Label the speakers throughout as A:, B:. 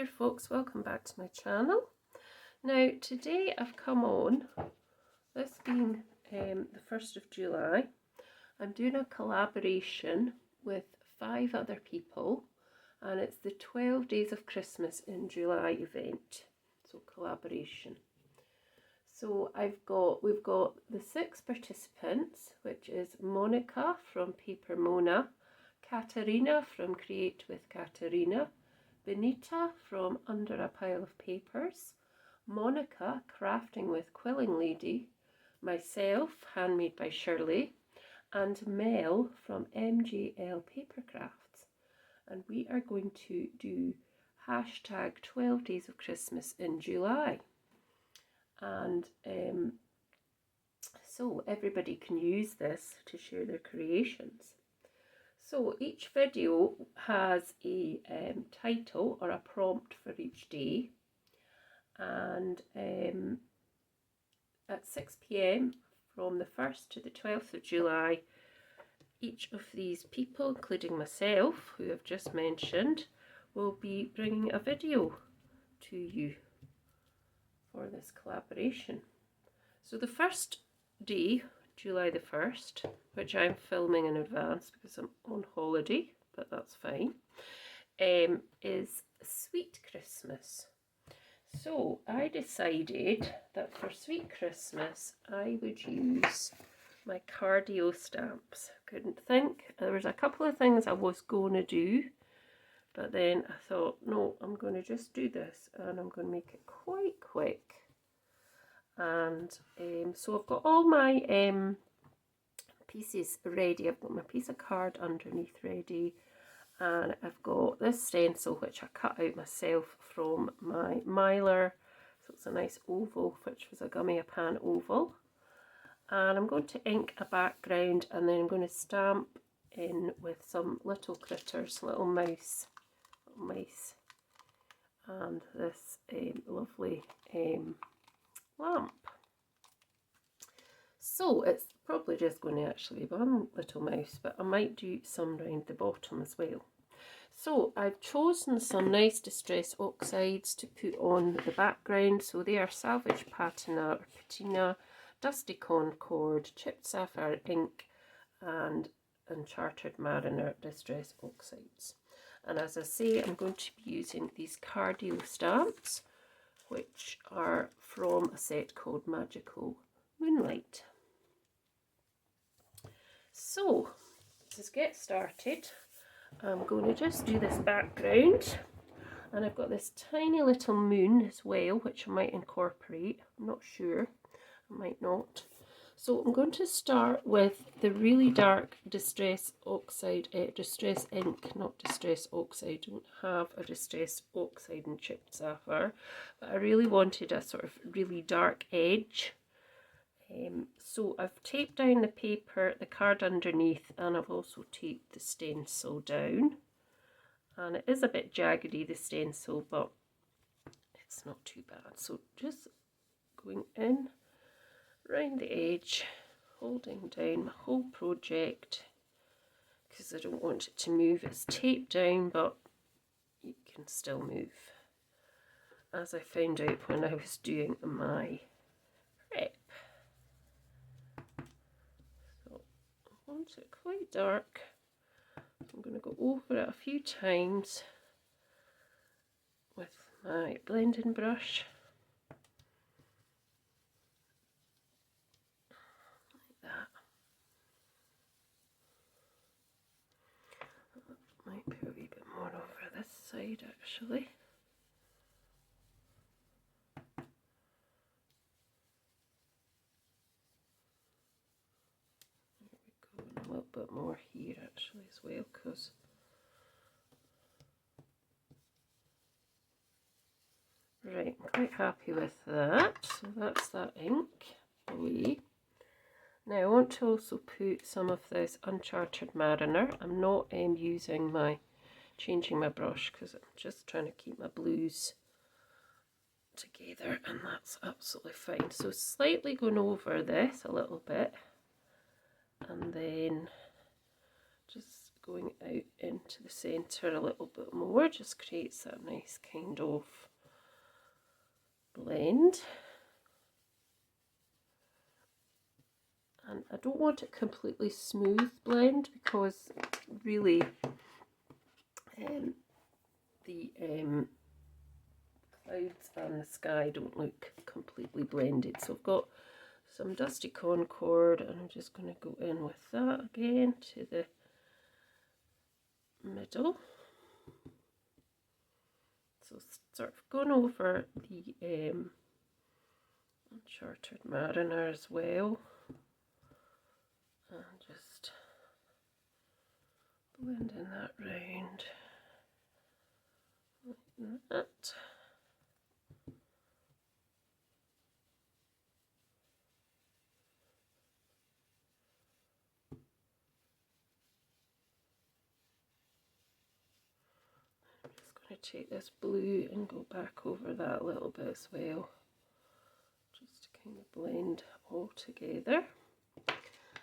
A: here folks, welcome back to my channel. Now today I've come on, this being the 1st of July, I'm doing a collaboration with 5 other people and it's the 12 Days of Christmas in July event, so collaboration. So we've got the 6 participants, which is Monica from Paper Mona, Katarina from Create with Katarina, Benita from Under a Pile of Papers, Monica Crafting with Quilling Lady, myself Handmade by Shirley, and Mel from MJL Paper Crafts. And we are going to do hashtag 12 Days of Christmas in July. And so everybody can use this to share their creations. So each video has a title or a prompt for each day, and at 6 p.m. from the 1st to the 12th of July, each of these people, including myself, who I've just mentioned, will be bringing a video to you for this collaboration. So the first day, July the 1st, which I'm filming in advance because I'm on holiday, but that's fine, is Sweet Christmas. So I decided that for Sweet Christmas I would use my cardio stamps. Couldn't think, there was a couple of things I was going to do, but then I thought, no, I'm going to just do this and I'm going to make it quite quick. And so I've got all my pieces ready. I've got my piece of card underneath ready, and I've got this stencil which I cut out myself from my Mylar, so it's a nice oval, which was a Gummy Pan oval, and I'm going to ink a background, and then I'm going to stamp in with some little critters, little mice, and this lovely lamp. So it's probably just going to actually be one little mouse, but I might do some round the bottom as well. So I've chosen some nice distress oxides to put on the background. So they are Salvage Patina or Patina, Dusty Concord, Chipped Sapphire Ink, and Uncharted Mariner distress oxides. And as I say, I'm going to be using these cardio stamps, which are from a set called Magical Moonlight. So to get started, I'm going to just do this background, and I've got this tiny little moon as well, which I might incorporate. I'm not sure, I might not. So I'm going to start with the really dark distress oxide, distress ink, not distress oxide. I don't have a distress oxide in Chipped Sapphire, but I really wanted a sort of really dark edge. So I've taped down the paper, the card underneath, and I've also taped the stencil down. And it is a bit jaggedy, the stencil, but it's not too bad. So just going in round the edge, holding down my whole project because I don't want it to move. It's taped down, but it can still move, as I found out when I was doing my prep. So I want it quite dark. I'm going to go over it a few times with my blending brush. Might put a wee bit more over this side actually. There we go, and a little bit more here actually as well, because right, I'm quite happy with that. So that's that ink away. Now I want to also put some of this Uncharted Mariner. I'm not changing my brush because I'm just trying to keep my blues together, and that's absolutely fine. So slightly going over this a little bit, and then just going out into the centre a little bit more, just creates that nice kind of blend. And I don't want it completely smooth blend, because really the clouds and the sky don't look completely blended. So I've got some Dusty Concord, and I'm just going to go in with that again to the middle. So sort of going over the Uncharted Mariner as well, and just blending that round like that. Take this blue and go back over that a little bit as well, just to kind of blend all together.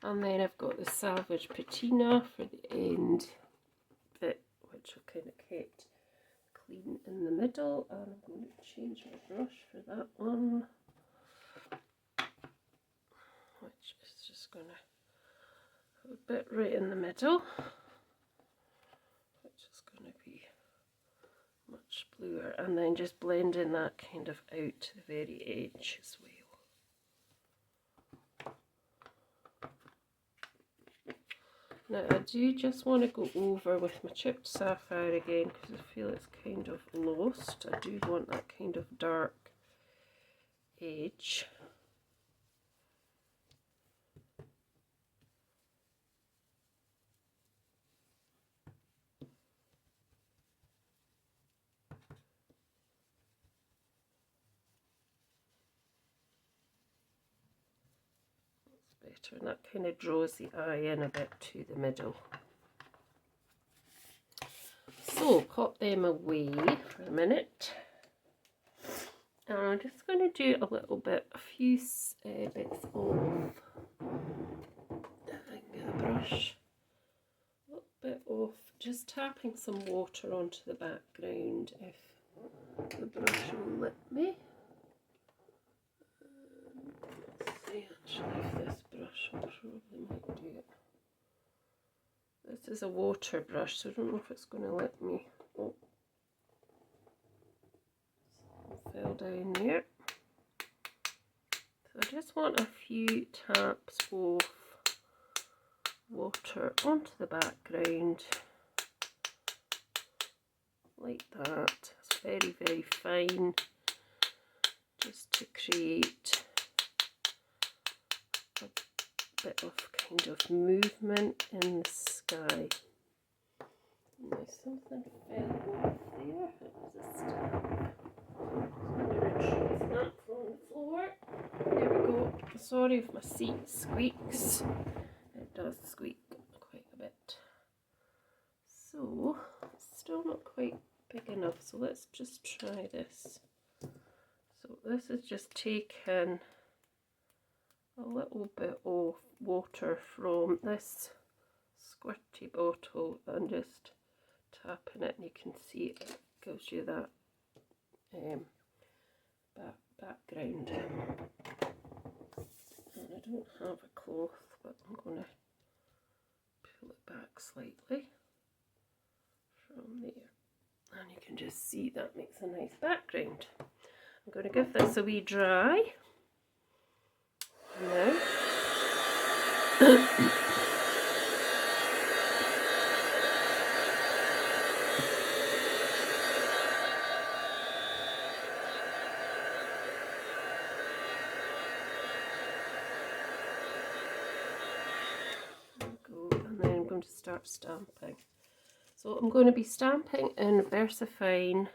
A: And then I've got the Salvage Patina for the end bit, which I've kind of kept clean in the middle, and I'm going to change my brush for that one, which is just going to have a bit right in the middle, which is going to be much bluer, and then just blending that kind of out to the very edge as well. Now I do just want to go over with my chipped sapphire again, because I feel it's kind of lost. I do want that kind of dark edge. Better, and that kind of draws the eye in a bit to the middle. So pop them away for a minute, and I'm just going to do a few bits of, if I can get a brush, a little bit of just tapping some water onto the background if the brush will let me. Actually, if this brush probably might do it. This is a water brush, so I don't know if it's going to let me. Oh, fell down there. So I just want a few taps of water onto the background, like that. It's very, very fine, just to create a bit of kind of movement in the sky. Now something fell off there. It was a stamp. I'm going to retrieve that from the floor. There we go. Sorry if my seat squeaks. It does squeak quite a bit. So it's still not quite big enough. So let's just try this. So this is just taken a little bit of water from this squirty bottle and just tapping it, and you can see it gives you that background. And I don't have a cloth, but I'm going to pull it back slightly from there, and you can just see that makes a nice background. I'm going to give this a wee dry now. And then I'm going to start stamping. So I'm going to be stamping in VersaFine,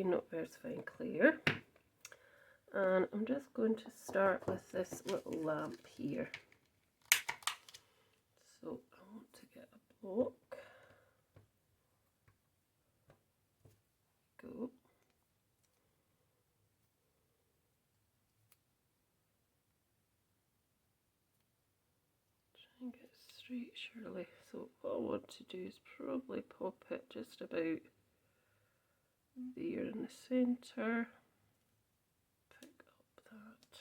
A: not VersaFine Clear. And I'm just going to start with this little lamp here. So I want to get a block. Go. Try and get as straight, surely. So what I want to do is probably pop it just about there in the centre. Pick up that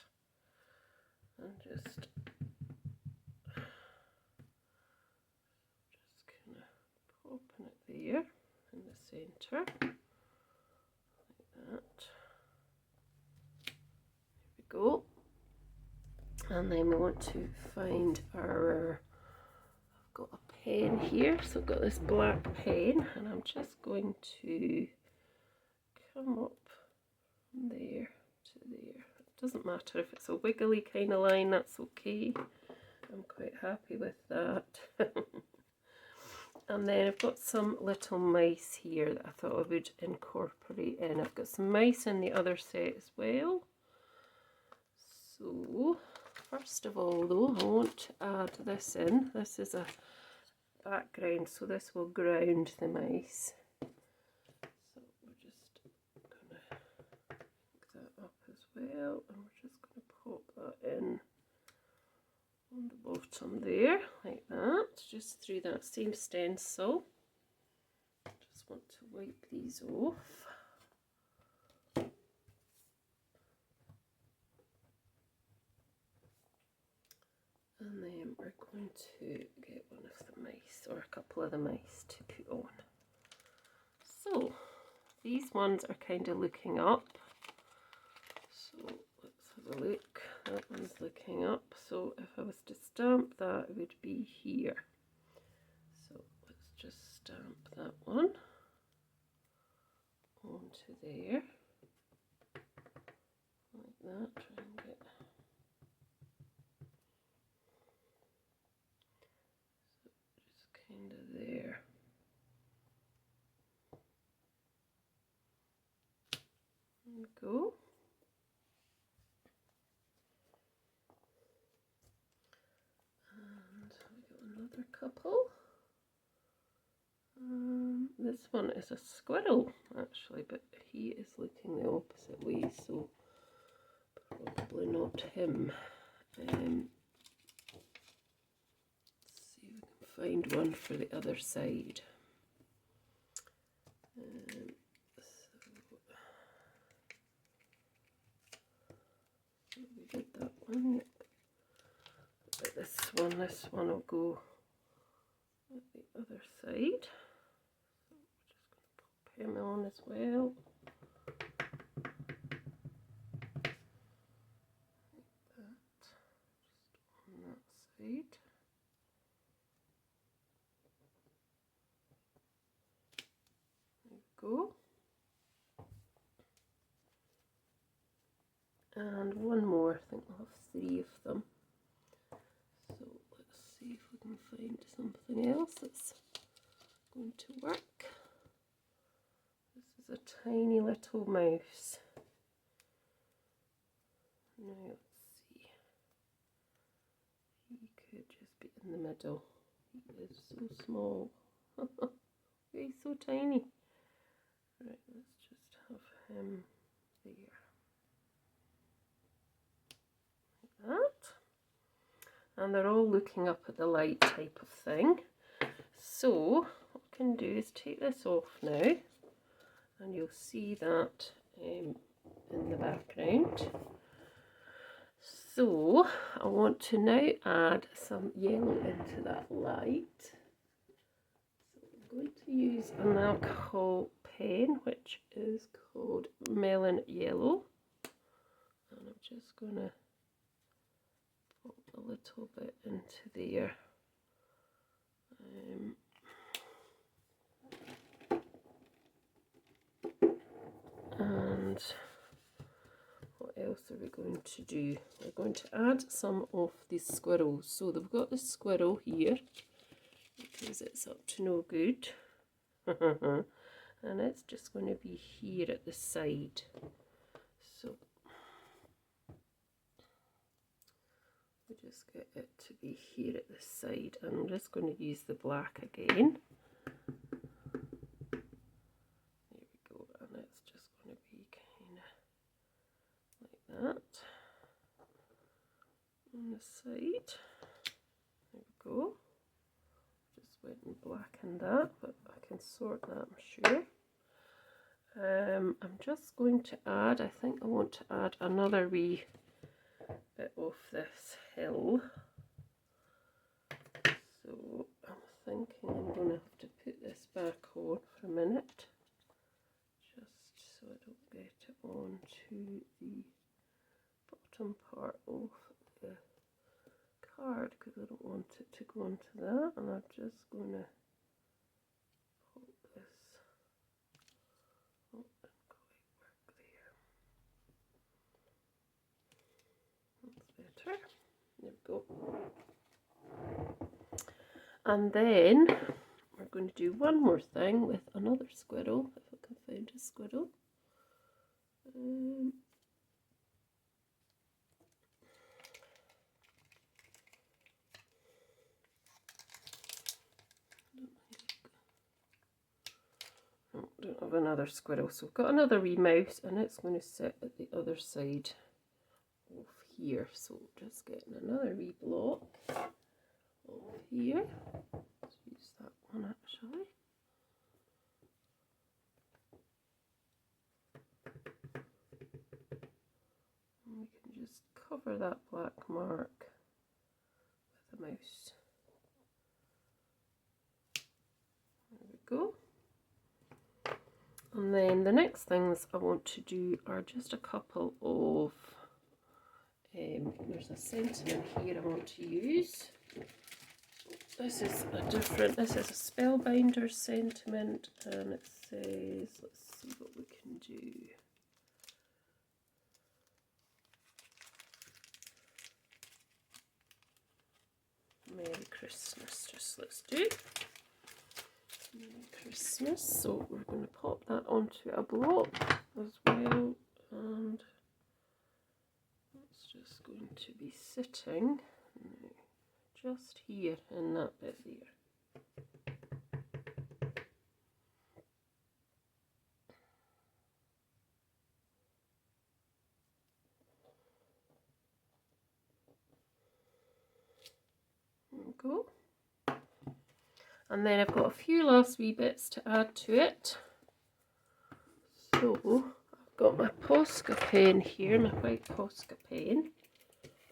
A: and just kind of popping it there in the centre, like that. There we go. And then we want to find our, I've got a pen here, so I've got this black pen, and I'm just going to come up from there to there. It doesn't matter if it's a wiggly kind of line, that's okay. I'm quite happy with that. And then I've got some little mice here that I thought I would incorporate in. I've got some mice in the other set as well. So first of all though, I want to add this in. This is a background, so this will ground the mice. So we're just going to pick that up as well, and we're just going to pop that in on the bottom there, like that, just through that same stencil. Just want to wipe these off. And then we're going to get one of the mice, or a couple of the mice, to put on. So these ones are kind of looking up. So let's have a look. That one's looking up. So if I was to stamp that, it would be here. So let's just stamp that one onto there. Like that. Try and get kind of there. There we go. And we got another couple. This one is a squirrel actually, but he is looking the opposite way, so probably not him. Let's see if we can find one for the other side. So we did that one. Yep. But this one will go at the other side. So we're just going to pop him on as well. Like that. Just on that side. There we go. And one more, I think we'll have 3 of them. So let's see if we can find something else that's going to work. This is a tiny little mouse. Now let's see. He could just be in the middle. He is so small. He's so tiny. Right, let's just have him there. That, and they're all looking up at the light type of thing. So what I can do is take this off now, and you'll see that in the background. So I want to now add some yellow into that light. So I'm going to use an alcohol pen, which is called Melon Yellow, and I'm just going to pop a little bit into there. And what else are we going to do? We're going to add some of these squirrels. So they've got the squirrel here because it's up to no good. And it's just going to be here at the side. So we just get it to be here at the side, and I'm just going to use the black again. There we go, and it's just going to be kind of like that on the side. There we go. blackened that, but I can sort that, I'm sure. I'm just going to add, I think I want to add another wee bit of this hill. So I'm thinking I'm going to have to put this back on for a minute, just so I don't get it onto the bottom part of the card, because I don't want it to go onto that, and I'm just going to pop this. Oh, didn't quite work there. That's better. There we go. And then we're going to do one more thing with another squirrel, if I can find a squirrel. No, I don't have another squirrel, so I've got another wee mouse, and it's going to sit at the other side of here. So just getting another wee block of here. Let's use that one actually. And we can just cover that black mark with a mouse. There we go. And then the next things I want to do are just a couple of, there's a sentiment here I want to use. This is this is a Spellbinder sentiment, and it says, let's see what we can do. Merry Christmas, just let's do. Merry Christmas. So we're going to pop that onto a block as well, and it's just going to be sitting just here in that bit there. There we go. And then I've got a few last wee bits to add to it. So I've got my Posca pen here, my white Posca pen,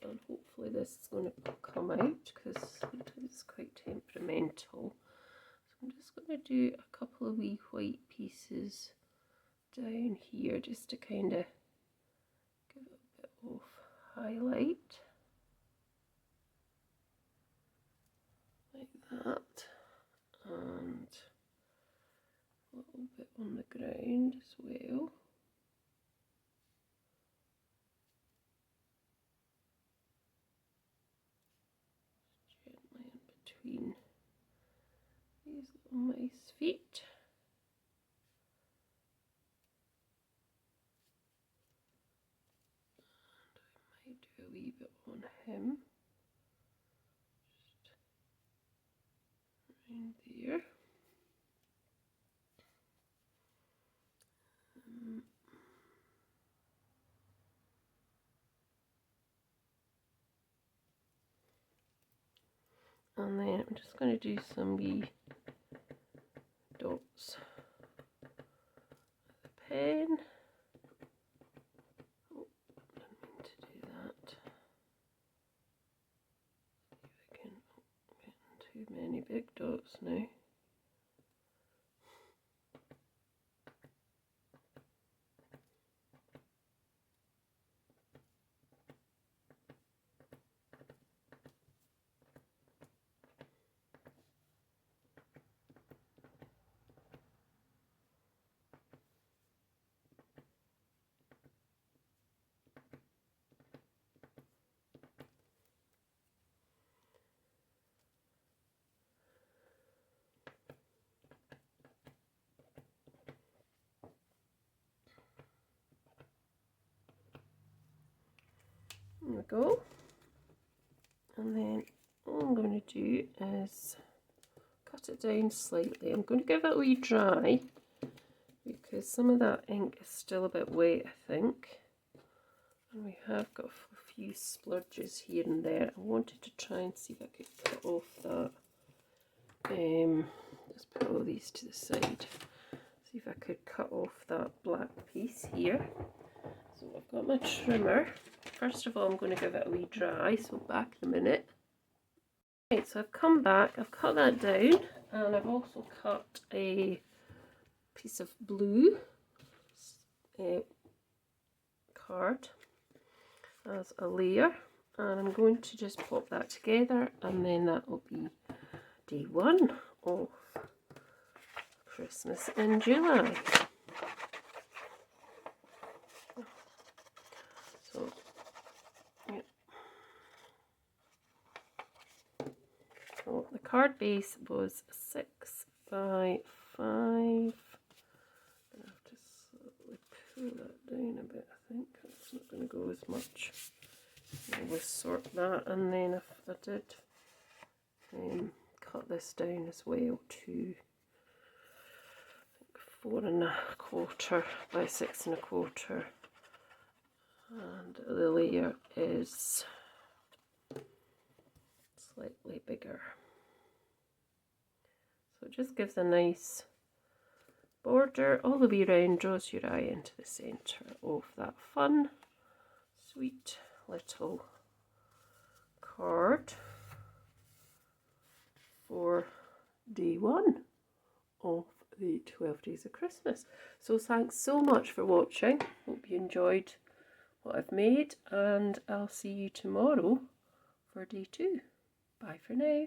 A: and hopefully this is going to come out because sometimes it's quite temperamental. So I'm just going to do a couple of wee white pieces down here just to kind of give it a bit of highlight, like that, and a little bit on the ground as well. Gently in between these little mice feet. And I might do a wee bit on him. Just around there. And then I'm just going to do some wee dots with the pen. Oh, didn't mean to do that. See if I can, getting too many big dots now. There we go. And then all I'm going to do is cut it down slightly. I'm going to give it a wee dry because some of that ink is still a bit wet, I think. And we have got a few splurges here and there. I wanted to try and see if I could cut off that Let's put all these to the side. See if I could cut off that black piece here. So I've got my trimmer. First of all, I'm going to give it a wee dry, so back in a minute. Right, so I've come back, I've cut that down, and I've also cut a piece of blue card as a layer, and I'm going to just pop that together, and then that will be day one of Christmas in July. So, yeah. So the card base was 6 by 5. I have to slightly pull that down a bit, I think. It's not going to go as much. We'll sort that, and then if I did cut this down as well to 4 1/4 by 6 1/4, and the layer is slightly bigger, so it just gives a nice border all the way around, draws your eye into the centre of that fun, sweet little card for day one of the 12 days of Christmas. So thanks so much for watching. Hope you enjoyed what I've made, and I'll see you tomorrow for day 2. Bye for now.